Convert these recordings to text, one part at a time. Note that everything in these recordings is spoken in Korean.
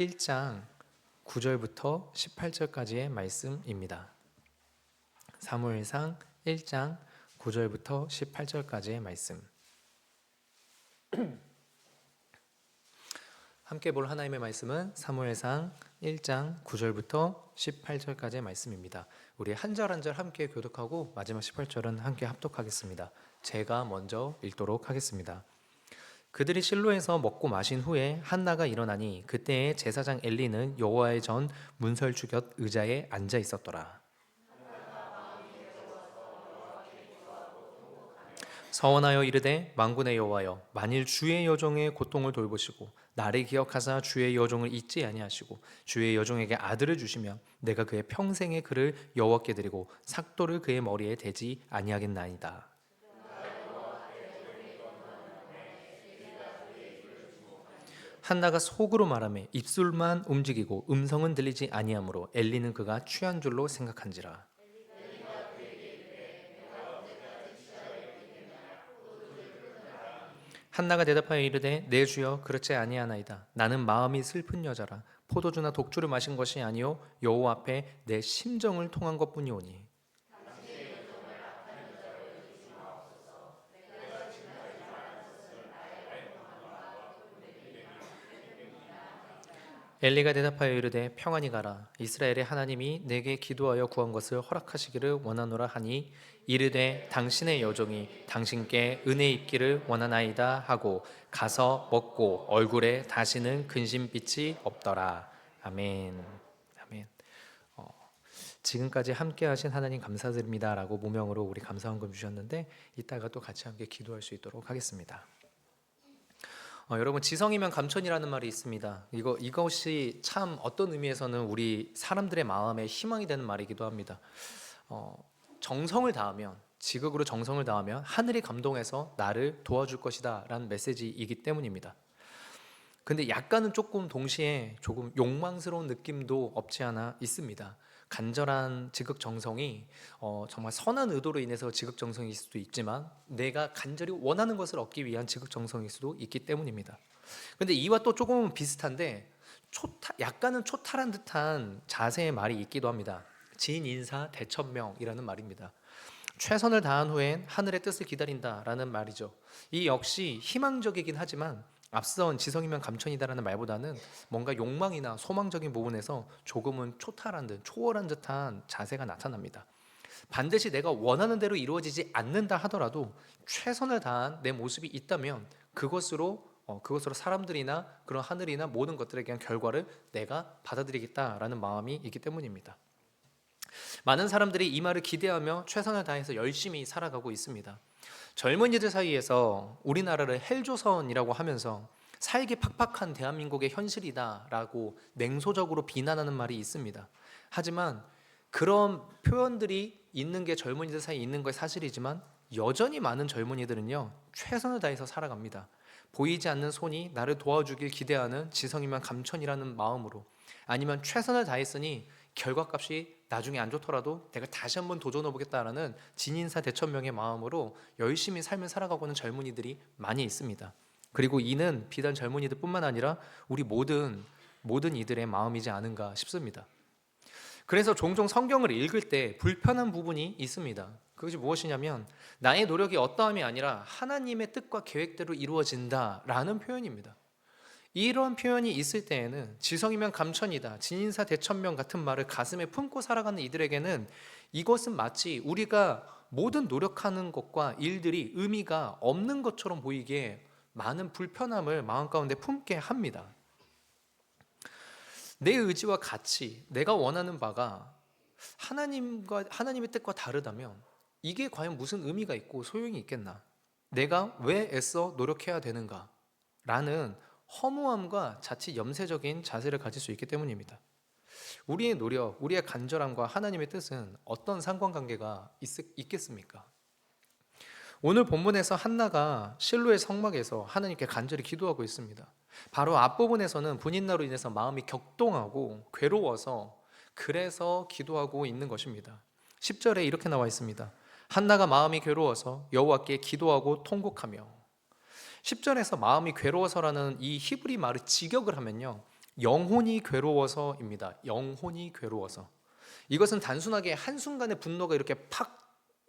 1장 9절부터 18절까지의 말씀입니다. 사무엘상 1장 9절부터 18절까지의 말씀. 함께 볼 하나님의 말씀은 사무엘상 1장 9절부터 18절까지의 말씀입니다. 우리 한 절 한 절 함께 교독하고 마지막 18절은 함께 합독하겠습니다. 제가 먼저 읽도록 하겠습니다. 그들이 실로에서 먹고 마신 후에 한나가 일어나니 그때의 제사장 엘리는 여호와의 전 문설주곁 의자에 앉아 있었더라. 서원하여 이르되 만군의 여호와여, 만일 주의 여종의 고통을 돌보시고 나를 기억하사 주의 여종을 잊지 아니하시고 주의 여종에게 아들을 주시면 내가 그의 평생의 그를 여호와께 드리고 삭도를 그의 머리에 대지 아니하겠나이다. 한나가 속으로 말하며 입술만 움직이고 음성은 들리지 아니하므로 엘리는 그가 취한 줄로 생각한지라. 한나가 대답하여 이르되 내 주여 그렇지 아니하나이다. 나는 마음이 슬픈 여자라. 포도주나 독주를 마신 것이 아니요 여호와 앞에 내 심정을 통한 것뿐이오니. 엘리가 대답하여 이르되 평안히 가라. 이스라엘의 하나님이 내게 기도하여 구한 것을 허락하시기를 원하노라 하니 이르되 당신의 여종이 당신께 은혜 입기를 원하나이다 하고 가서 먹고 얼굴에 다시는 근심빛이 없더라. 아멘. 아멘. 지금까지 함께 하신 하나님 감사드립니다라고 모명으로 우리 감사헌금 주셨는데 이따가 또 같이 함께 기도할 수 있도록 하겠습니다. 여러분, 지성이면 감천이라는 말이 있습니다. 이것이 참 어떤 의미에서는 우리 사람들의 마음에 희망이 되는 말이기도 합니다. 정성을 다하면, 지극으로 정성을 다하면 하늘이 감동해서 나를 도와줄 것이다 라는 메시지이기 때문입니다. 근데 약간은 조금 동시에 조금 욕망스러운 느낌도 없지 않아 있습니다. 간절한 지극정성이 정말 선한 의도로 인해서 지극정성일 수도 있지만 내가 간절히 원하는 것을 얻기 위한 지극정성일 수도 있기 때문입니다. 근데 이와 또 조금은 비슷한데 약간은 초탈한 듯한 자세의 말이 있기도 합니다. 진인사 대천명이라는 말입니다. 최선을 다한 후엔 하늘의 뜻을 기다린다라는 말이죠. 이 역시 희망적이긴 하지만 앞선 지성이면 감천이다라는 말보다는 뭔가 욕망이나 소망적인 부분에서 조금은 초탈한 듯 초월한 듯한 자세가 나타납니다. 반드시 내가 원하는 대로 이루어지지 않는다 하더라도 최선을 다한 내 모습이 있다면 그것으로 사람들이나 그런 하늘이나 모든 것들에 대한 결과를 내가 받아들이겠다라는 마음이 있기 때문입니다. 많은 사람들이 이 말을 기대하며 최선을 다해서 열심히 살아가고 있습니다. 젊은이들 사이에서 우리나라를 헬조선이라고 하면서 살기 팍팍한 대한민국의 현실이다라고 냉소적으로 비난하는 말이 있습니다. 하지만 그런 표현들이 있는 게 젊은이들 사이에 있는 게 사실이지만 여전히 많은 젊은이들은요 최선을 다해서 살아갑니다. 보이지 않는 손이 나를 도와주길 기대하는 지성이면 감천이라는 마음으로, 아니면 최선을 다했으니 결과값이 나중에 안 좋더라도 내가 다시 한번 도전해보겠다라는 진인사 대천명의 마음으로 열심히 삶을 살아가고 있는 젊은이들이 많이 있습니다. 그리고 이는 비단 젊은이들 뿐만 아니라 우리 모든 이들의 마음이지 않은가 싶습니다. 그래서 종종 성경을 읽을 때 불편한 부분이 있습니다. 그것이 무엇이냐면 나의 노력이 어떠함이 아니라 하나님의 뜻과 계획대로 이루어진다라는 표현입니다. 이런 표현이 있을 때에는 지성이면 감천이다, 진인사 대천명 같은 말을 가슴에 품고 살아가는 이들에게는 이것은 마치 우리가 모든 노력하는 것과 일들이 의미가 없는 것처럼 보이기에 많은 불편함을 마음 가운데 품게 합니다. 내 의지와 가치, 내가 원하는 바가 하나님의 뜻과 다르다면 이게 과연 무슨 의미가 있고 소용이 있겠나? 내가 왜 애써 노력해야 되는가? 라는 허무함과 자칫 염세적인 자세를 가질 수 있기 때문입니다. 우리의 노력, 우리의 간절함과 하나님의 뜻은 어떤 상관관계가 있겠습니까? 오늘 본문에서 한나가 실로의 성막에서 하나님께 간절히 기도하고 있습니다. 바로 앞부분에서는 분인나로 인해서 마음이 격동하고 괴로워서 그래서 기도하고 있는 것입니다. 10절에 이렇게 나와 있습니다. 한나가 마음이 괴로워서 여호와께 기도하고 통곡하며. 10절에서 마음이 괴로워서라는 이 히브리 말을 직역을 하면요, 영혼이 괴로워서입니다. 영혼이 괴로워서. 이것은 단순하게 한순간에 분노가 이렇게 팍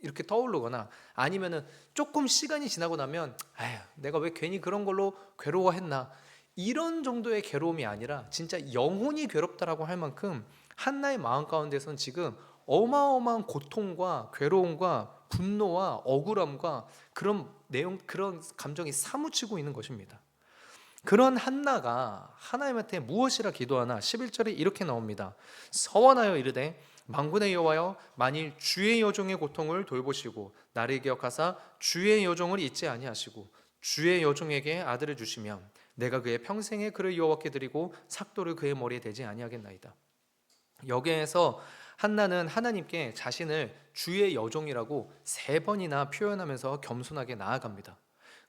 이렇게 떠오르거나 아니면은 조금 시간이 지나고 나면 아휴, 내가 왜 괜히 그런 걸로 괴로워했나, 이런 정도의 괴로움이 아니라 진짜 영혼이 괴롭다라고 할 만큼 한나의 마음 가운데서는 지금 어마어마한 고통과 괴로움과 분노와 억울함과 그런 감정이 사무치고 있는 것입니다. 그런 한나가 하나님한테 무엇이라 기도하나 11절에 이렇게 나옵니다. 서원하여 이르되 만군의 여호와여, 만일 주의 여종의 고통을 돌보시고 나를 기억하사 주의 여종을 잊지 아니하시고 주의 여종에게 아들을 주시면 내가 그의 평생에 그를 여호와께 드리고 삭도를 그의 머리에 대지 아니하겠나이다. 여기에서 한나는 하나님께 자신을 주의 여종이라고 3번이나 표현하면서 겸손하게 나아갑니다.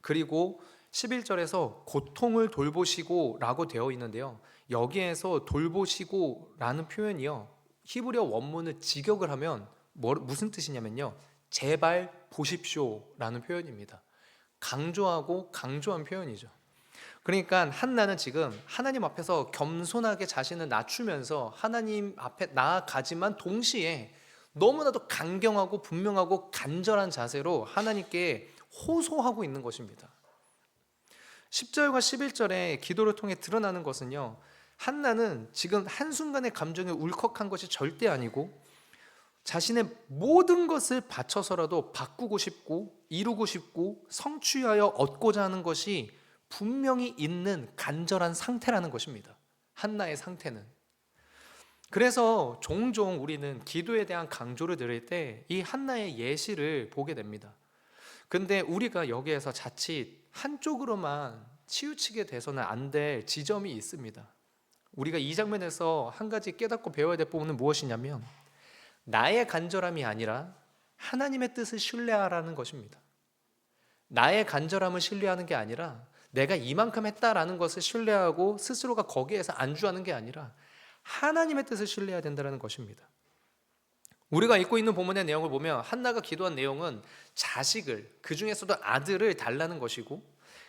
그리고 11절에서 고통을 돌보시고 라고 되어 있는데요, 여기에서 돌보시고 라는 표현이요, 히브리어 원문을 직역을 하면 무슨 뜻이냐면요, 제발 보십시오 라는 표현입니다. 강조하고 강조한 표현이죠. 그러니까 한나는 지금 하나님 앞에서 겸손하게 자신을 낮추면서 하나님 앞에 나아가지만 동시에 너무나도 강경하고 분명하고 간절한 자세로 하나님께 호소하고 있는 것입니다. 10절과 11절의 기도를 통해 드러나는 것은요, 한나는 지금 한순간의 감정에 울컥한 것이 절대 아니고 자신의 모든 것을 바쳐서라도 바꾸고 싶고 이루고 싶고 성취하여 얻고자 하는 것이 분명히 있는 간절한 상태라는 것입니다. 한나의 상태는. 그래서 종종 우리는 기도에 대한 강조를 들을 때 이 한나의 예시를 보게 됩니다. 근데 우리가 여기에서 자칫 한쪽으로만 치우치게 돼서는 안 될 지점이 있습니다. 우리가 이 장면에서 한 가지 깨닫고 배워야 될 부분은 무엇이냐면 나의 간절함이 아니라 하나님의 뜻을 신뢰하라는 것입니다. 나의 간절함을 신뢰하는 게 아니라 내가 이만큼 했다라는 것을 신뢰하고 스스로가 거기에서 안주하는 게 아니라 하나님의 뜻을 신뢰해야 된다는 것입니다. 우리가 읽고 있는 본문의 내용을 보면 한나가 기도한 내용은 자식을, 그 중에서도 아들을 달라는 것이고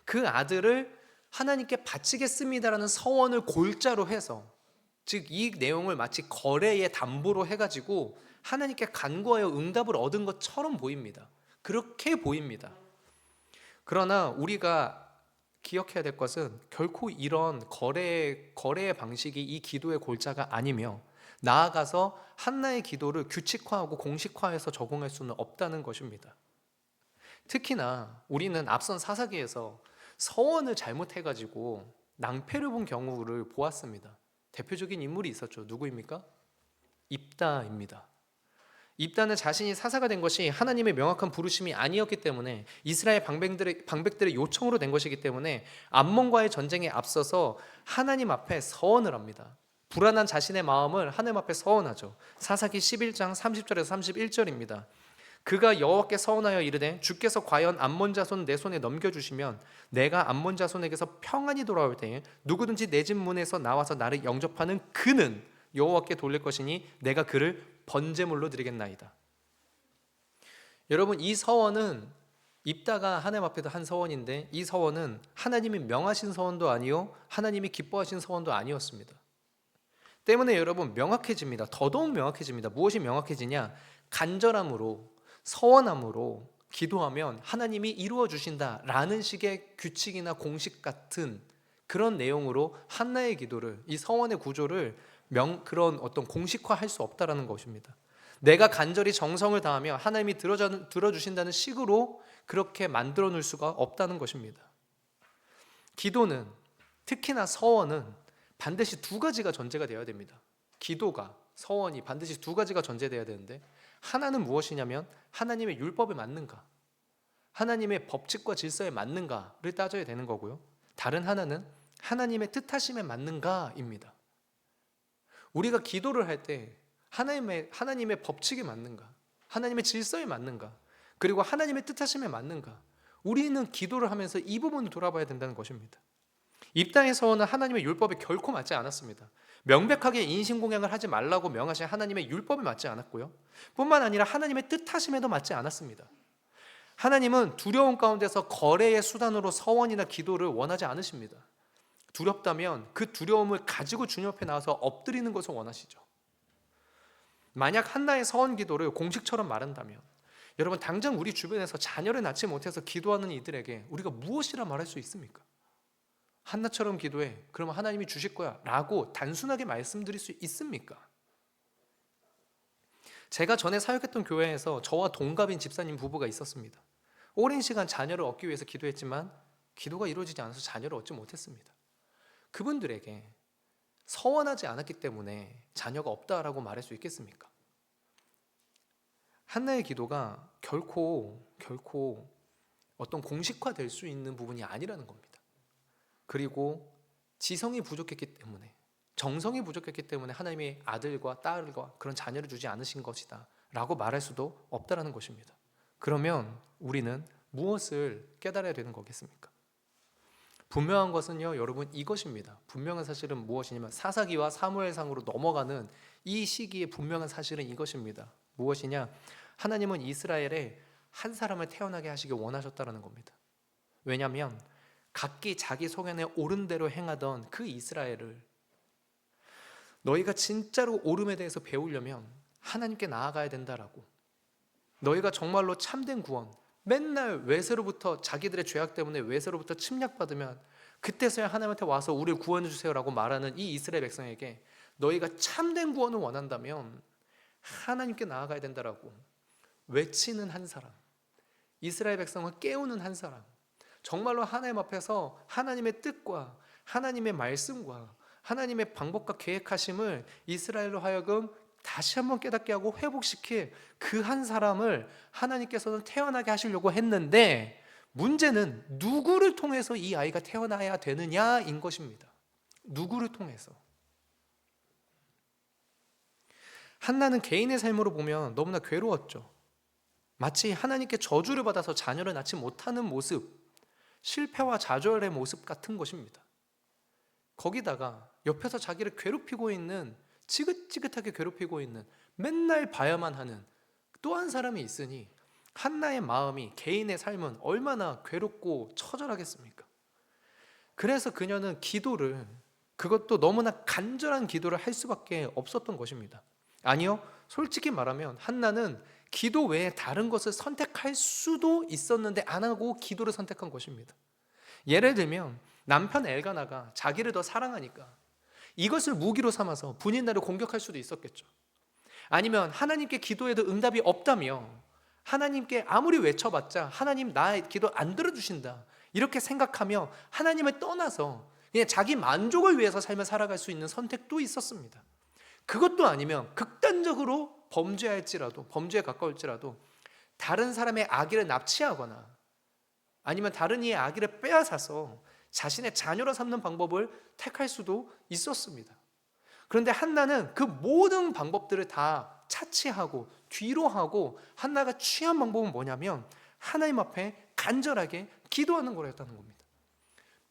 그 아들을 하나님께 바치겠습니다라는 서원을 골자로 해서, 즉 이 내용을 마치 거래의 담보로 해가지고 하나님께 간구하여 응답을 얻은 것처럼 보입니다. 그렇게 보입니다. 그러나 우리가 기억해야 될 것은 결코 이런 거래의 방식이 이 기도의 골자가 아니며 나아가서 한나의 기도를 규칙화하고 공식화해서 적용할 수는 없다는 것입니다. 특히나 우리는 앞선 사사기에서 서원을 잘못해가지고 낭패를 본 경우를 보았습니다. 대표적인 인물이 있었죠. 누구입니까? 입다입니다. 입다는 자신이 사사가 된 것이 하나님의 명확한 부르심이 아니었기 때문에 이스라엘 방백들의 요청으로 된 것이기 때문에 암몬과의 전쟁에 앞서서 하나님 앞에 서원을 합니다. 불안한 자신의 마음을 하나님 앞에 서원하죠. 사사기 11장 30절에서 31절입니다. 그가 여호와께 서원하여 이르되 주께서 과연 암몬 자손 내 손에 넘겨주시면 내가 암몬 자손에게서 평안히 돌아올 때에 누구든지 내 집 문에서 나와서 나를 영접하는 그는 여호와께 돌릴 것이니 내가 그를 번제물로 드리겠나이다. 여러분, 이 서원은 입다가 하나님 앞에도 한 서원인데 이 서원은 하나님이 명하신 서원도 아니요 하나님이 기뻐하신 서원도 아니었습니다. 때문에 여러분 명확해집니다. 더더욱 명확해집니다. 무엇이 명확해지냐? 간절함으로 서원함으로 기도하면 하나님이 이루어 주신다라는 식의 규칙이나 공식 같은 그런 내용으로 한나의 기도를, 이 서원의 구조를 그런 어떤 공식화할 수 없다라는 것입니다. 내가 간절히 정성을 다하며 하나님이 들어주신다는 식으로 그렇게 만들어 놓을 수가 없다는 것입니다. 기도는, 특히나 서원은 반드시 2가지가 전제가 되어야 됩니다. 기도가, 서원이 반드시 2가지가 전제되어야 되는데 하나는 무엇이냐면 하나님의 율법에 맞는가, 하나님의 법칙과 질서에 맞는가를 따져야 되는 거고요. 다른 하나는 하나님의 뜻하심에 맞는가입니다. 우리가 기도를 할 때 하나님의 법칙에 맞는가, 하나님의 질서에 맞는가, 그리고 하나님의 뜻하심에 맞는가, 우리는 기도를 하면서 이 부분을 돌아봐야 된다는 것입니다. 입다의 서원은 하나님의 율법에 결코 맞지 않았습니다. 명백하게 인신공양을 하지 말라고 명하신 하나님의 율법에 맞지 않았고요, 뿐만 아니라 하나님의 뜻하심에도 맞지 않았습니다. 하나님은 두려움 가운데서 거래의 수단으로 서원이나 기도를 원하지 않으십니다. 두렵다면 그 두려움을 가지고 주님 앞에 나와서 엎드리는 것을 원하시죠. 만약 한나의 서원 기도를 공식처럼 말한다면 여러분, 당장 우리 주변에서 자녀를 낳지 못해서 기도하는 이들에게 우리가 무엇이라 말할 수 있습니까? 한나처럼 기도해, 그러면 하나님이 주실 거야 라고 단순하게 말씀드릴 수 있습니까? 제가 전에 사역했던 교회에서 저와 동갑인 집사님 부부가 있었습니다. 오랜 시간 자녀를 얻기 위해서 기도했지만 기도가 이루어지지 않아서 자녀를 얻지 못했습니다. 그분들에게 서원하지 않았기 때문에 자녀가 없다라고 말할 수 있겠습니까? 한나의 기도가 결코 어떤 공식화될 수 있는 부분이 아니라는 겁니다. 그리고 지성이 부족했기 때문에, 정성이 부족했기 때문에 하나님이 아들과 딸과 그런 자녀를 주지 않으신 것이다 라고 말할 수도 없다라는 것입니다. 그러면 우리는 무엇을 깨달아야 되는 거겠습니까? 분명한 것은요, 여러분, 이것입니다. 분명한 사실은 무엇이냐면 사사기와 사무엘상으로 넘어가는 이 시기의 분명한 사실은 이것입니다. 무엇이냐? 하나님은 이스라엘에 한 사람을 태어나게 하시길 원하셨다는 겁니다. 왜냐하면 각기 자기 소견에 옳은 대로 행하던 그 이스라엘을 너희가 진짜로 옳음에 대해서 배우려면 하나님께 나아가야 된다라고, 너희가 정말로 참된 구원, 맨날 외세로부터, 자기들의 죄악 때문에 외세로부터 침략받으면 그때서야 하나님한테 와서 우리를 구원해 주세요라고 말하는 이 이스라엘 백성에게 너희가 참된 구원을 원한다면 하나님께 나아가야 된다라고 외치는 한 사람, 이스라엘 백성을 깨우는 한 사람, 정말로 하나님 앞에서 하나님의 뜻과 하나님의 말씀과 하나님의 방법과 계획하심을 이스라엘로 하여금 다시 한번 깨닫게 하고 회복시킬 그 한 사람을 하나님께서는 태어나게 하시려고 했는데, 문제는 누구를 통해서 이 아이가 태어나야 되느냐인 것입니다. 누구를 통해서? 한나는 개인의 삶으로 보면 너무나 괴로웠죠. 마치 하나님께 저주를 받아서 자녀를 낳지 못하는 모습, 실패와 좌절의 모습 같은 것입니다. 거기다가 옆에서 자기를 괴롭히고 있는, 지긋지긋하게 괴롭히고 있는, 맨날 봐야만 하는 또 한 사람이 있으니 한나의 마음이, 개인의 삶은 얼마나 괴롭고 처절하겠습니까? 그래서 그녀는 기도를, 그것도 너무나 간절한 기도를 할 수밖에 없었던 것입니다. 아니요, 솔직히 말하면 한나는 기도 외에 다른 것을 선택할 수도 있었는데 안 하고 기도를 선택한 것입니다. 예를 들면 남편 엘가나가 자기를 더 사랑하니까 이것을 무기로 삼아서 분인나를 공격할 수도 있었겠죠. 아니면 하나님께 기도해도 응답이 없다며 하나님께 아무리 외쳐봤자 하나님 나의 기도 안 들어주신다 이렇게 생각하며 하나님을 떠나서 그냥 자기 만족을 위해서 삶을 살아갈 수 있는 선택도 있었습니다. 그것도 아니면 극단적으로 범죄할지라도, 범죄에 가까울지라도 다른 사람의 아기를 납치하거나 아니면 다른 이의 아기를 빼앗아서 자신의 자녀로 삼는 방법을 택할 수도 있었습니다. 그런데 한나는 그 모든 방법들을 다 차치하고 뒤로 하고 한나가 취한 방법은 뭐냐면 하나님 앞에 간절하게 기도하는 거였다는 겁니다.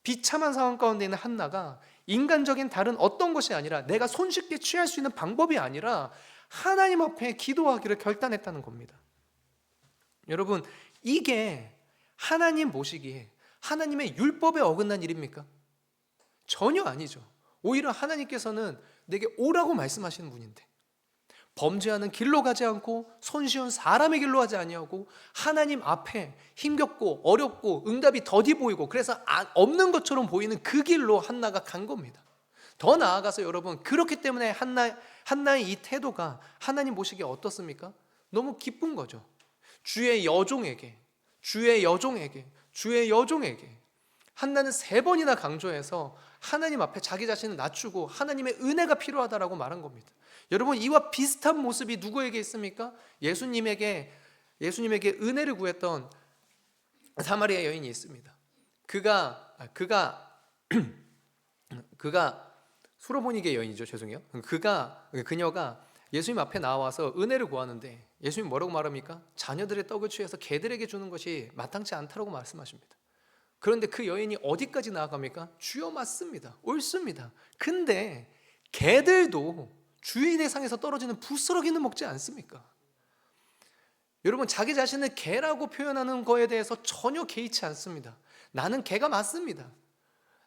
비참한 상황 가운데 있는 한나가 인간적인 다른 어떤 것이 아니라, 내가 손쉽게 취할 수 있는 방법이 아니라 하나님 앞에 기도하기를 결단했다는 겁니다. 여러분, 이게 하나님 보시기에 하나님의 율법에 어긋난 일입니까? 전혀 아니죠. 오히려 하나님께서는 내게 오라고 말씀하시는 분인데 범죄하는 길로 가지 않고 손쉬운 사람의 길로 하지 아니하고 하나님 앞에 힘겹고 어렵고 응답이 더디 보이고 그래서 없는 것처럼 보이는 그 길로 한나가 간 겁니다. 더 나아가서 여러분, 그렇기 때문에 한나의 이 태도가 하나님 보시기에 어떻습니까? 너무 기쁜 거죠. 주의 여종에게 한나는 3번이나 강조해서 하나님 앞에 자기 자신을 낮추고 하나님의 은혜가 필요하다라고 말한 겁니다. 여러분, 이와 비슷한 모습이 누구에게 있습니까? 예수님에게 은혜를 구했던 사마리아 여인이 있습니다. 그가 수로보니게 여인이죠. 죄송해요. 그녀가 예수님 앞에 나와서 은혜를 구하는데 예수님 뭐라고 말합니까? 자녀들의 떡을 취해서 개들에게 주는 것이 마땅치 않다라고 말씀하십니다. 그런데 그 여인이 어디까지 나아갑니까? 주여 맞습니다. 옳습니다. 근데 개들도 주인의 상에서 떨어지는 부스러기는 먹지 않습니까? 여러분, 자기 자신을 개라고 표현하는 거에 대해서 전혀 개의치 않습니다. 나는 개가 맞습니다.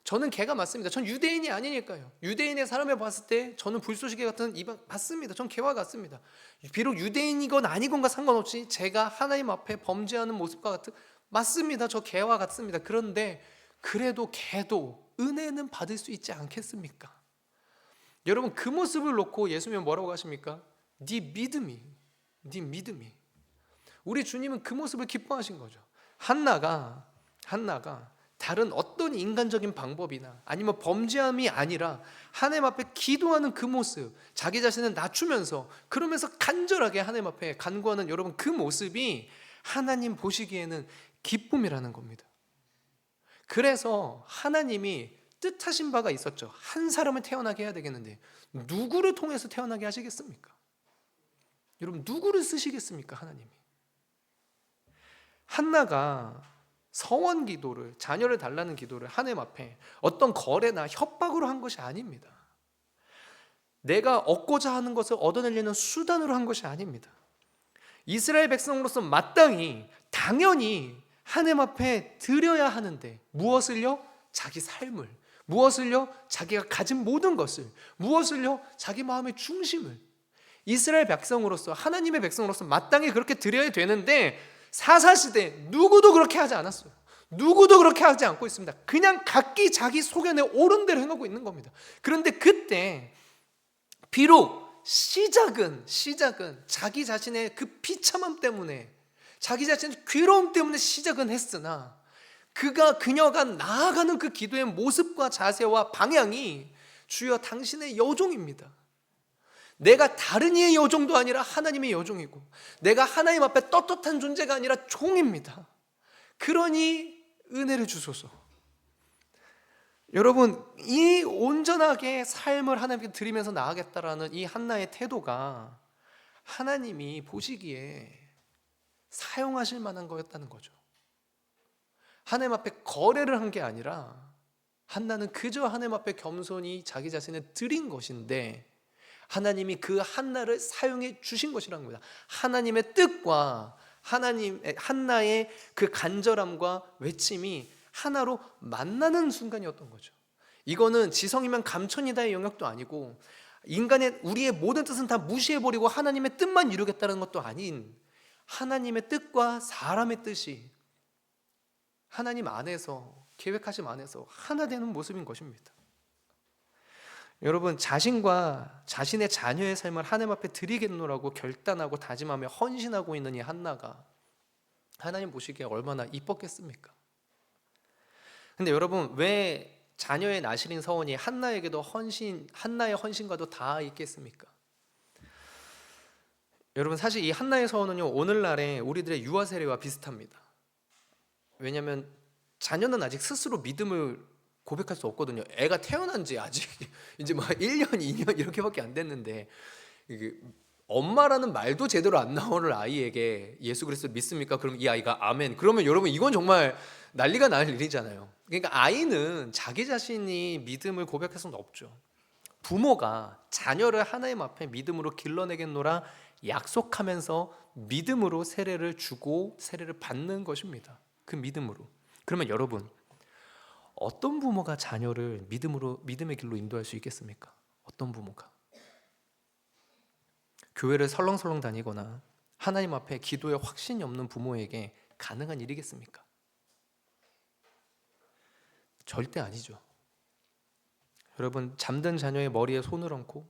저는 개가 맞습니다. 전 유대인이 아니니까요. 유대인의 사람을 봤을 때 저는 불쏘시개 같은 이방 맞습니다. 전 개와 같습니다. 비록 유대인이건 아니건가 상관없이 제가 하나님 앞에 범죄하는 모습과 같은 맞습니다. 저 개와 같습니다. 그런데 그래도 개도 은혜는 받을 수 있지 않겠습니까? 여러분 그 모습을 놓고 예수님은 뭐라고 하십니까? 네 믿음이 우리 주님은 그 모습을 기뻐하신 거죠. 한나가 다른 어떤 인간적인 방법이나 아니면 범죄함이 아니라 하나님 앞에 기도하는 그 모습, 자기 자신을 낮추면서 그러면서 간절하게 하나님 앞에 간구하는 여러분 그 모습이 하나님 보시기에는 기쁨이라는 겁니다. 그래서 하나님이 뜻하신 바가 있었죠. 한 사람을 태어나게 해야 되겠는데 누구를 통해서 태어나게 하시겠습니까? 여러분 누구를 쓰시겠습니까? 하나님이. 한나가 서원 기도를, 자녀를 달라는 기도를 하나님 앞에 어떤 거래나 협박으로 한 것이 아닙니다. 내가 얻고자 하는 것을 얻어내려는 수단으로 한 것이 아닙니다. 이스라엘 백성으로서 마땅히 당연히 하나님 앞에 드려야 하는데 무엇을요? 자기 삶을, 무엇을요? 자기가 가진 모든 것을, 무엇을요? 자기 마음의 중심을. 이스라엘 백성으로서, 하나님의 백성으로서 마땅히 그렇게 드려야 되는데 사사시대 누구도 그렇게 하지 않았어요. 누구도 그렇게 하지 않고 있습니다. 그냥 각기 자기 소견에 옳은 대로 행하고 있는 겁니다. 그런데 그때 비록 시작은 자기 자신의 그 비참함 때문에, 자기 자신의 괴로움 때문에 시작은 했으나 그녀가 나아가는 그 기도의 모습과 자세와 방향이 주여 당신의 여종입니다. 내가 다른 이의 여종도 아니라 하나님의 여종이고 내가 하나님 앞에 떳떳한 존재가 아니라 종입니다. 그러니 은혜를 주소서. 여러분 이 온전하게 삶을 하나님께 드리면서 나아가겠다라는 이 한나의 태도가 하나님이 보시기에 사용하실 만한 거였다는 거죠. 하나님 앞에 거래를 한 게 아니라 한나는 그저 하나님 앞에 겸손히 자기 자신을 드린 것인데 하나님이 그 한나를 사용해 주신 것이라는 겁니다. 하나님의 뜻과 한나의 그 간절함과 외침이 하나로 만나는 순간이었던 거죠. 이거는 지성이면 감천이다의 영역도 아니고 인간의 우리의 모든 뜻은 다 무시해버리고 하나님의 뜻만 이루겠다는 것도 아닌 하나님의 뜻과 사람의 뜻이 하나님 안에서, 계획하심 안에서 하나 되는 모습인 것입니다. 여러분 자신과 자신의 자녀의 삶을 하나님 앞에 드리겠노라고 결단하고 다짐하며 헌신하고 있는 이 한나가 하나님 보시기에 얼마나 이뻤겠습니까? 근데 여러분 왜 자녀의 나실인 서원이 한나에게도 한나의 헌신과도 다 있겠습니까? 여러분 사실 이 한나의 서원은요 오늘날의 우리들의 유아 세례와 비슷합니다. 왜냐하면 자녀는 아직 스스로 믿음을 고백할 수 없거든요. 애가 태어난 지 아직 이제 막 1년, 2년 이렇게밖에 안 됐는데 엄마라는 말도 제대로 안 나오는 아이에게 예수 그리스도를 믿습니까? 그럼 이 아이가 아멘. 그러면 여러분 이건 정말 난리가 날 일이잖아요. 그러니까 아이는 자기 자신이 믿음을 고백할 수는 없죠. 부모가 자녀를 하나님 앞에 믿음으로 길러내겠노라 약속하면서 믿음으로 세례를 주고 세례를 받는 것입니다. 그 믿음으로. 그러면 여러분 어떤 부모가 자녀를 믿음의 길로 인도할 수 있겠습니까? 어떤 부모가? 교회를 설렁설렁 다니거나 하나님 앞에 기도에 확신이 없는 부모에게 가능한 일이겠습니까? 절대 아니죠. 여러분 잠든 자녀의 머리에 손을 얹고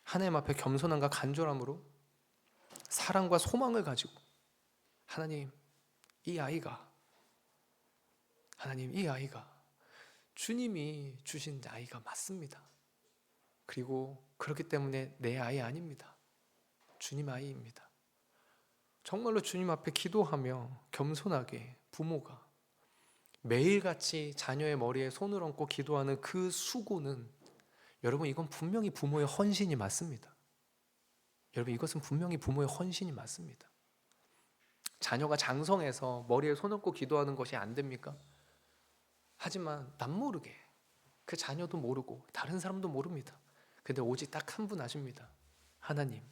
하나님 앞에 겸손함과 간절함으로 사랑과 소망을 가지고 하나님 이 아이가 주님이 주신 아이가 맞습니다. 그리고 그렇기 때문에 내 아이 아닙니다. 주님 아이입니다. 정말로 주님 앞에 기도하며 겸손하게 부모가 매일같이 자녀의 머리에 손을 얹고 기도하는 그 수고는 여러분 이건 분명히 부모의 헌신이 맞습니다. 여러분 이것은 분명히 부모의 헌신이 맞습니다. 자녀가 장성해서 머리에 손 얹고 기도하는 것이 안 됩니까? 하지만 남모르게 그 자녀도 모르고 다른 사람도 모릅니다. 근데 오직 딱 한 분 아십니다. 하나님.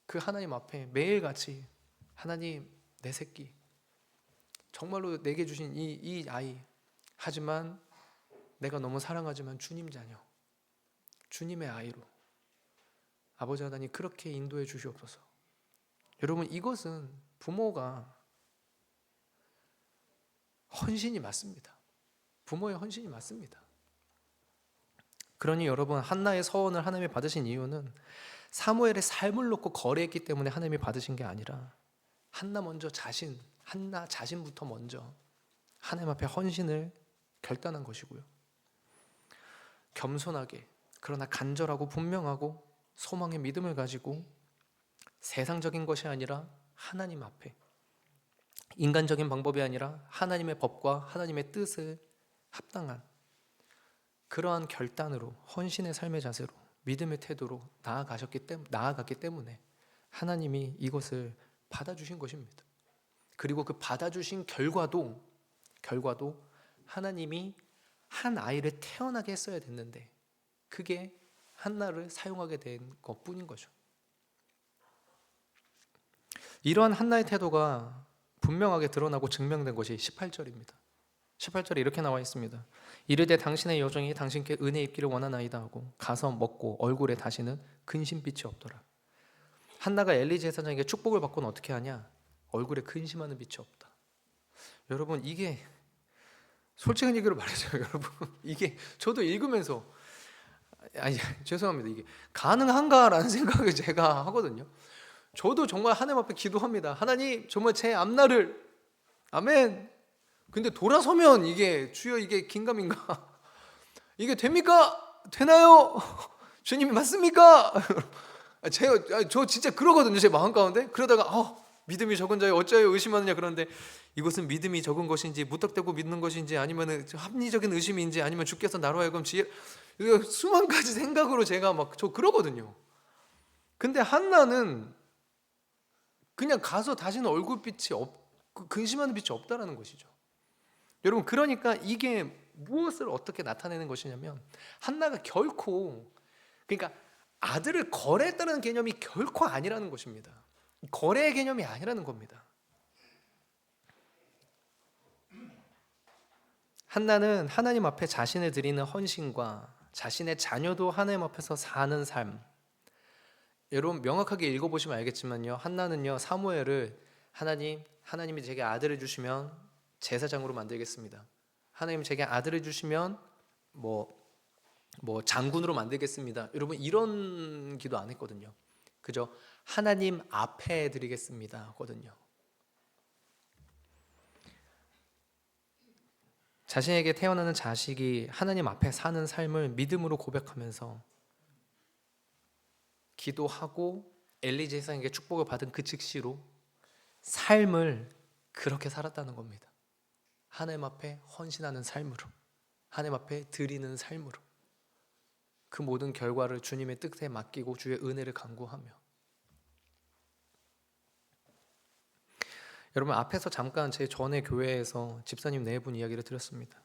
그 하나님 앞에 매일같이 하나님 내 새끼 정말로 내게 주신 이 아이 하지만 내가 너무 사랑하지만 주님 자녀, 주님의 아이로 아버지 하나님 그렇게 인도해 주시옵소서. 여러분, 이것은 부모가 헌신이 맞습니다. 부모의 헌신이 맞습니다. 그러니 여러분, 한나의 서원을 하나님이 받으신 이유는 사무엘의 삶을 놓고 거래했기 때문에 하나님이 받으신 게 아니라 한나 자신부터 먼저 하나님 앞에 헌신을 결단한 것이고요. 겸손하게, 그러나 간절하고 분명하고 소망의 믿음을 가지고 세상적인 것이 아니라 하나님 앞에, 인간적인 방법이 아니라 하나님의 법과 하나님의 뜻을 합당한 그러한 결단으로, 헌신의 삶의 자세로, 믿음의 태도로 나아갔기 때문에 하나님이 이것을 받아주신 것입니다. 그리고 그 받아주신 결과도 하나님이 한 아이를 태어나게 했어야 됐는데 그게 한나를 사용하게 된 것뿐인 거죠. 이러한 한나의 태도가 분명하게 드러나고 증명된 것이 18절입니다. 18절에 이렇게 나와 있습니다. 이르되 당신의 여종이 당신께 은혜 입기를 원하나이다 하고 가서 먹고 얼굴에 다시는 근심빛이 없더라. 한나가 엘리 제사장에게 축복을 받고는 어떻게 하냐? 얼굴에 근심하는 빛이 없다. 여러분, 이게 솔직한 얘기로 말해줘요. 여러분, 이게 저도 읽으면서 죄송합니다. 이게 가능한가라는 생각을 제가 하거든요. 저도 정말 하나님 앞에 기도합니다. 하나님, 정말 제 앞날을, 아멘. 근데 돌아서면 이게 주여 이게 긴가민가? 이게 됩니까? 되나요? 주님이 맞습니까? 저 진짜 그러거든요. 제 마음 가운데. 그러다가 믿음이 적은 자여 어찌하여 의심하느냐. 그런데 이것은 믿음이 적은 것인지 무턱대고 믿는 것인지 아니면 합리적인 의심인지 아니면 주께서 나로 하여금 수만 가지 생각으로 제가 저 그러거든요. 근데 한나는 그냥 가서 다시는 얼굴빛이 근심하는 빛이 없다라는 것이죠. 여러분, 그러니까 이게 무엇을 어떻게 나타내는 것이냐면 한나가 그러니까 아들을 거래했다는 개념이 결코 아니라는 것입니다. 거래의 개념이 아니라는 겁니다. 한나는 하나님 앞에 자신을 드리는 헌신과 자신의 자녀도 하나님 앞에서 사는 삶, 여러분 명확하게 읽어보시면 알겠지만요, 한나는요 사무엘을 하나님이 제게 아들을 주시면 제사장으로 만들겠습니다. 하나님 제게 아들을 주시면 뭐 장군으로 만들겠습니다. 여러분 이런 기도 안 했거든요. 그저 하나님 앞에 드리겠습니다 하거든요. 자신에게 태어나는 자식이 하나님 앞에 사는 삶을 믿음으로 고백하면서 기도하고 엘리 제사장에게 축복을 받은 그 즉시로 삶을 그렇게 살았다는 겁니다. 하나님 앞에 헌신하는 삶으로, 하나님 앞에 드리는 삶으로 그 모든 결과를 주님의 뜻에 맡기고 주의 은혜를 간구하며. 여러분, 앞에서 잠깐 제 전에 교회에서 집사님 네 분 이야기를 드렸습니다.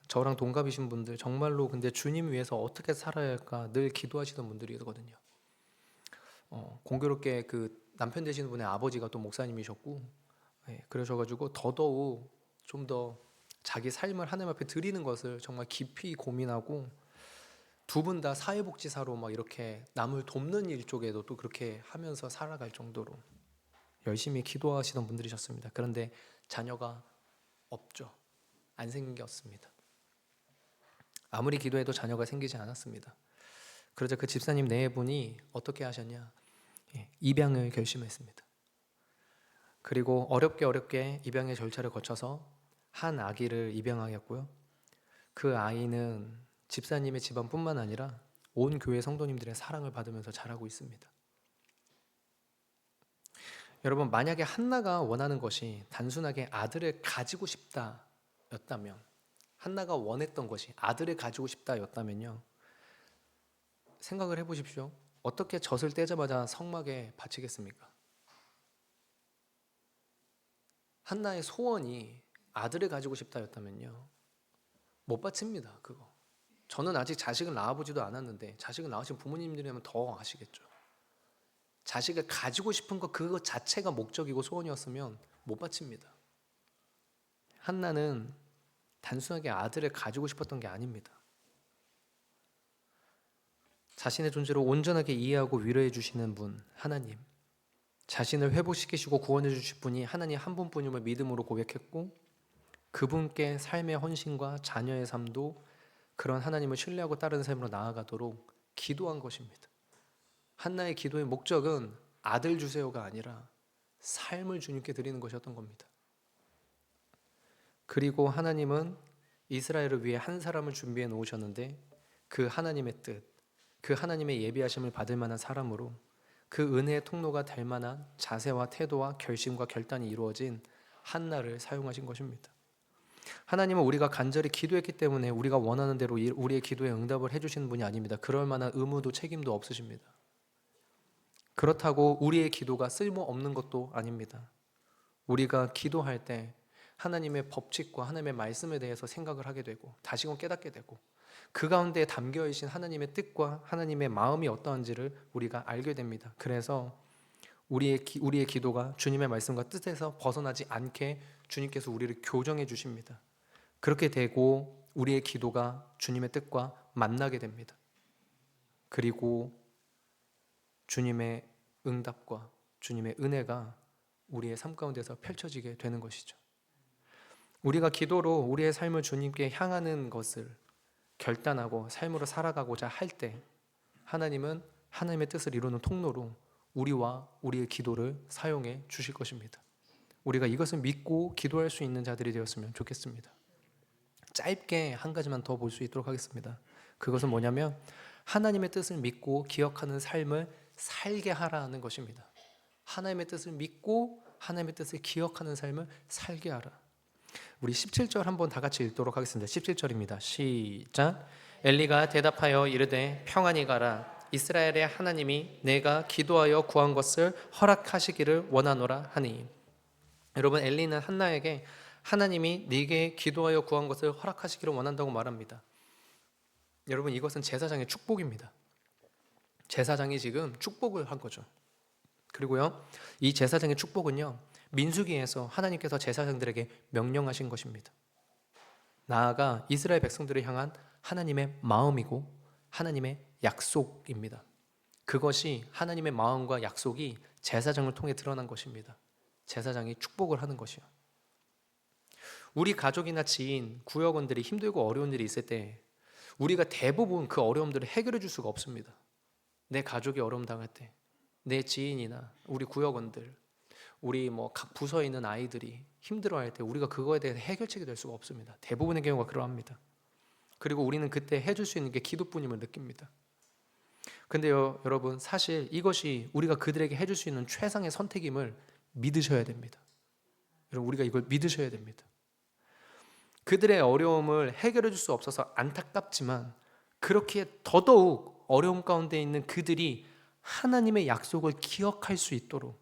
저랑 동갑이신 분들, 정말로 근데 주님 위해서 어떻게 살아야 할까 늘 기도하시던 분들이거든요. 공교롭게 그 남편 되시는 분의 아버지가 또 목사님이셨고, 그러셔가지고 더더욱 좀 더 자기 삶을 하나님 앞에 드리는 것을 정말 깊이 고민하고, 두 분 다 사회복지사로 이렇게 남을 돕는 일 쪽에도 또 그렇게 하면서 살아갈 정도로 열심히 기도하시던 분들이셨습니다. 그런데 자녀가 없죠. 안 생긴 게 없습니다. 아무리 기도해도 자녀가 생기지 않았습니다. 그러자 그 집사님 네 분이 어떻게 하셨냐? 입양을 결심했습니다. 그리고 어렵게 입양의 절차를 거쳐서 한 아기를 입양하였고요. 그 아이는 집사님의 집안뿐만 아니라 온 교회 성도님들의 사랑을 받으면서 자라고 있습니다. 여러분, 만약에 한나가 원하는 것이 단순하게 아들을 가지고 싶다였다면, 한나가 원했던 것이 아들을 가지고 싶다였다면요, 생각을 해보십시오. 어떻게 젖을 떼자마자 성막에 바치겠습니까? 한나의 소원이 아들을 가지고 싶다였다면요, 못 바칩니다. 그거. 저는 아직 자식을 낳아보지도 않았는데 자식을 낳으신 부모님들이라면 더 아시겠죠. 자식을 가지고 싶은 것 그것 자체가 목적이고 소원이었으면 못 바칩니다. 한나는 단순하게 아들을 가지고 싶었던 게 아닙니다. 자신의 존재로 온전하게 이해하고 위로해 주시는 분 하나님, 자신을 회복시키시고 구원해 주실 분이 하나님 한 분뿐임을 믿음으로 고백했고 그분께 삶의 헌신과 자녀의 삶도 그런 하나님을 신뢰하고 따르는 삶으로 나아가도록 기도한 것입니다. 한나의 기도의 목적은 아들 주세요가 아니라 삶을 주님께 드리는 것이었던 겁니다. 그리고 하나님은 이스라엘을 위해 한 사람을 준비해 놓으셨는데 그 하나님의 뜻, 그 하나님의 예비하심을 받을 만한 사람으로 그 은혜의 통로가 될 만한 자세와 태도와 결심과 결단이 이루어진 한나를 사용하신 것입니다. 하나님은 우리가 간절히 기도했기 때문에 우리가 원하는 대로 우리의 기도에 응답을 해주시는 분이 아닙니다. 그럴 만한 의무도 책임도 없으십니다. 그렇다고 우리의 기도가 쓸모없는 것도 아닙니다. 우리가 기도할 때 하나님의 법칙과 하나님의 말씀에 대해서 생각을 하게 되고 다시금 깨닫게 되고 그 가운데 담겨있신 하나님의 뜻과 하나님의 마음이 어떠한지를 우리가 알게 됩니다. 그래서 우리의 기도가 주님의 말씀과 뜻에서 벗어나지 않게 주님께서 우리를 교정해 주십니다. 그렇게 되고 우리의 기도가 주님의 뜻과 만나게 됩니다. 그리고 주님의 응답과 주님의 은혜가 우리의 삶 가운데서 펼쳐지게 되는 것이죠. 우리가 기도로 우리의 삶을 주님께 향하는 것을 결단하고 삶으로 살아가고자 할 때 하나님은 하나님의 뜻을 이루는 통로로 우리와 우리의 기도를 사용해 주실 것입니다. 우리가 이것을 믿고 기도할 수 있는 자들이 되었으면 좋겠습니다. 짧게 한 가지만 더 볼 수 있도록 하겠습니다. 그것은 뭐냐면 하나님의 뜻을 믿고 기억하는 삶을 살게 하라는 것입니다. 하나님의 뜻을 믿고 하나님의 뜻을 기억하는 삶을 살게 하라. 우리 17절 한번 다 같이 읽도록 하겠습니다. 17절입니다. 시작. 엘리가 대답하여 이르되 평안히 가라. 이스라엘의 하나님이 내가 기도하여 구한 것을 허락하시기를 원하노라 하니. 여러분, 엘리는 한나에게 하나님이 네게 기도하여 구한 것을 허락하시기를 원한다고 말합니다. 여러분, 이것은 제사장의 축복입니다. 제사장이 지금 축복을 한 거죠. 그리고요, 이 제사장의 축복은요, 민수기에서 하나님께서 제사장들에게 명령하신 것입니다. 나아가 이스라엘 백성들을 향한 하나님의 마음이고 하나님의 약속입니다. 그것이 하나님의 마음과 약속이 제사장을 통해 드러난 것입니다. 제사장이 축복을 하는 것이요. 우리 가족이나 지인, 구역원들이 힘들고 어려운 일이 있을 때 우리가 대부분 그 어려움들을 해결해 줄 수가 없습니다. 내 가족이 어려움 당할 때, 내 지인이나 우리 구역원들, 우리 각 부서에 있는 아이들이 힘들어할 때 우리가 그거에 대해서 해결책이 될 수가 없습니다. 대부분의 경우가 그러합니다. 그리고 우리는 그때 해줄 수 있는 게 기도뿐임을 느낍니다. 근데요, 여러분, 사실 이것이 우리가 그들에게 해줄 수 있는 최상의 선택임을 믿으셔야 됩니다. 여러분, 우리가 이걸 믿으셔야 됩니다. 그들의 어려움을 해결해 줄 수 없어서 안타깝지만 그렇게 더더욱 어려움 가운데 있는 그들이 하나님의 약속을 기억할 수 있도록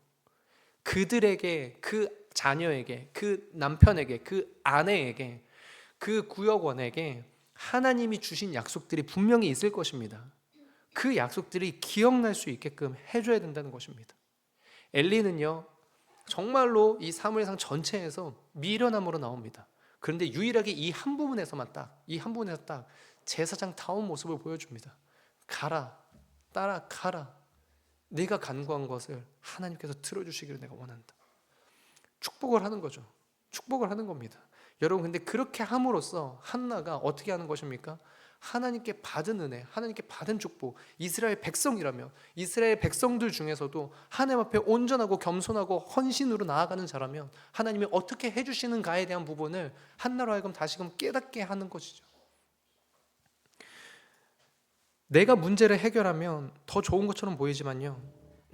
그들에게, 그 자녀에게, 그 남편에게, 그 아내에게, 그 구역원에게 하나님이 주신 약속들이 분명히 있을 것입니다. 그 약속들이 기억날 수 있게끔 해줘야 된다는 것입니다. 엘리는요, 정말로 이 사무엘상 전체에서 미련함으로 나옵니다. 그런데 유일하게 이 한 부분에서만 이 한 부분에서 딱 제사장다운 모습을 보여줍니다. 가라, 따라가라. 내가 간구한 것을 하나님께서 들어주시기를 내가 원한다. 축복을 하는 거죠. 축복을 하는 겁니다. 여러분, 근데 그렇게 함으로써 한나가 어떻게 하는 것입니까? 하나님께 받은 은혜, 하나님께 받은 축복, 이스라엘 백성이라면 이스라엘 백성들 중에서도 하나님 앞에 온전하고 겸손하고 헌신으로 나아가는 자라면 하나님이 어떻게 해주시는가에 대한 부분을 한나로 하여금 다시금 깨닫게 하는 것이죠. 내가 문제를 해결하면 더 좋은 것처럼 보이지만요,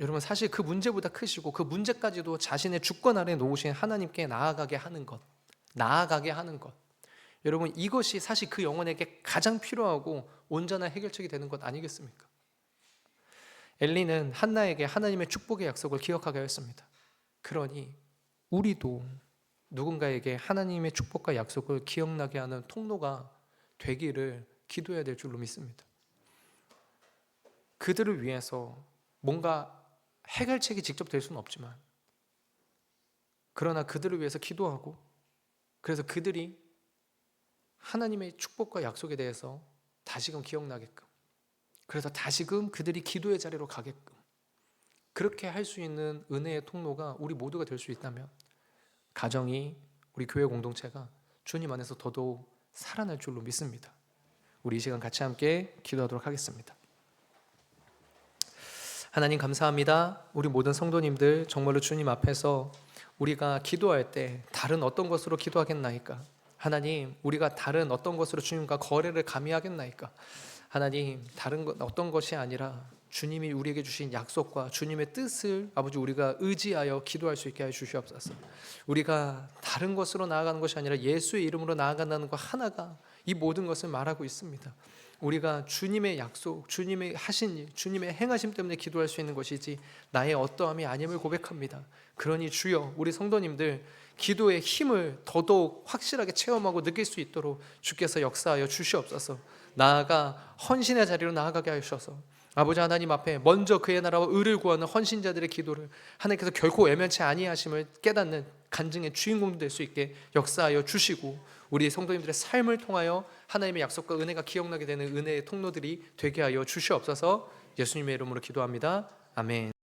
여러분, 사실 그 문제보다 크시고 그 문제까지도 자신의 주권 아래 놓으신 하나님께 나아가게 하는 것, 여러분, 이것이 사실 그 영혼에게 가장 필요하고 온전한 해결책이 되는 것 아니겠습니까? 엘리는 한나에게 하나님의 축복의 약속을 기억하게 하였습니다. 그러니 우리도 누군가에게 하나님의 축복과 약속을 기억나게 하는 통로가 되기를 기도해야 될 줄로 믿습니다. 그들을 위해서 뭔가 해결책이 직접 될 수는 없지만, 그러나 그들을 위해서 기도하고, 그래서 그들이 하나님의 축복과 약속에 대해서 다시금 기억나게끔, 그래서 다시금 그들이 기도의 자리로 가게끔 그렇게 할 수 있는 은혜의 통로가 우리 모두가 될 수 있다면 가정이, 우리 교회 공동체가 주님 안에서 더더욱 살아날 줄로 믿습니다. 우리 이 시간 같이 함께 기도하도록 하겠습니다. 하나님 감사합니다. 우리 모든 성도님들 정말로 주님 앞에서 우리가 기도할 때 다른 어떤 것으로 기도하겠나이까? 하나님, 우리가 다른 어떤 것으로 주님과 거래를 감히 하겠나이까? 하나님, 다른 어떤 것이 아니라 주님이 우리에게 주신 약속과 주님의 뜻을 아버지 우리가 의지하여 기도할 수 있게 해 주시옵소서. 우리가 다른 것으로 나아가는 것이 아니라 예수의 이름으로 나아간다는 것 하나가 이 모든 것을 말하고 있습니다. 우리가 주님의 약속, 주님의 하신 일, 주님의 행하심 때문에 기도할 수 있는 것이지 나의 어떠함이 아님을 고백합니다. 그러니 주여, 우리 성도님들 기도의 힘을 더더욱 확실하게 체험하고 느낄 수 있도록 주께서 역사하여 주시옵소서. 나아가 헌신의 자리로 나아가게 하셔서 아버지 하나님 앞에 먼저 그의 나라와 의를 구하는 헌신자들의 기도를 하나님께서 결코 외면치 아니하심을 깨닫는 간증의 주인공도 될 수 있게 역사하여 주시고, 우리 성도님들의 삶을 통하여 하나님의 약속과 은혜가 기억나게 되는 은혜의 통로들이 되게 하여 주시옵소서. 예수님의 이름으로 기도합니다. 아멘.